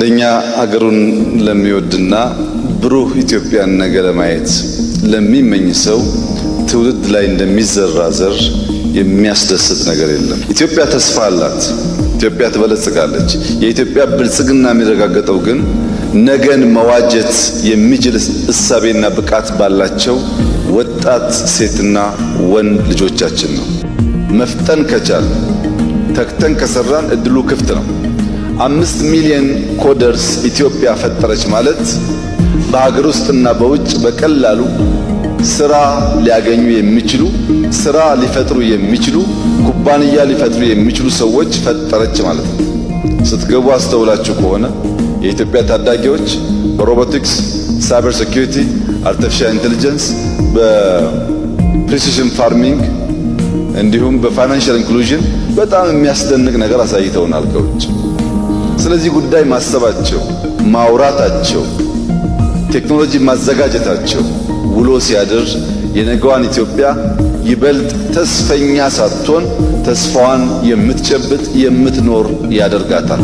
ለኛ አገሩን ለሚወድና ብሩህ ኢትዮጵያን ነገ ለማየት ለሚመኝ ሰው ትውልድ ላይ እንደሚዘራ ዘር የሚያስደስት ነገር የለም። ኢትዮጵያ ተስፋ አላት። ኢትዮጵያ ትበለጽጋለች። የኢትዮጵያ ብልጽግና የሚረጋገጠው ግን ነገን መዋጀት የሚችል እሳቤና ብቃት ባላቸው ወጣት ሴትና ወንድ ልጆቻችን ነው። መፍጠን ከቻል ተክተን ከሰራን እድሉ ክፍት ነው። 5 ሚሊዮን ኮደርስ ኢትዮጵያ ፈጠረች ማለት በሀገር ውስጥና በውጭ በቀላሉ ስራ ሊያገኙ የሚችሉ ስራ ሊፈጥሩ የሚችሉ ኩባንያ ሊፈጥሩ የሚችሉ ሰዎች ፈጠረች ማለት ነው። ስትገቡ አስተውላችሁ ከሆነ የኢትዮጵያ ታዳጊዎች በሮቦቲክስ፣ ሳይበር ሴኩሪቲ፣ አርቲፊሻል ኢንተለጀንስ፣ በፕሪሲዥን ፋርሚንግ እንዲሁም በፋይናንሻል ኢንክሉዥን በጣም የሚያስደንቅ ነገር አሳይተውናል ከውጭ። ስለዚህ ጉዳይ ማሰባቸው፣ ማውራታቸው፣ ቴክኖሎጂ ማዘጋጀታቸው ውሎ ሲያድር የነገዋን ኢትዮጵያ ይበልጥ ተስፈኛ ሳትሆን ተስፋዋን የምትጨብጥ የምትኖር ያደርጋታል።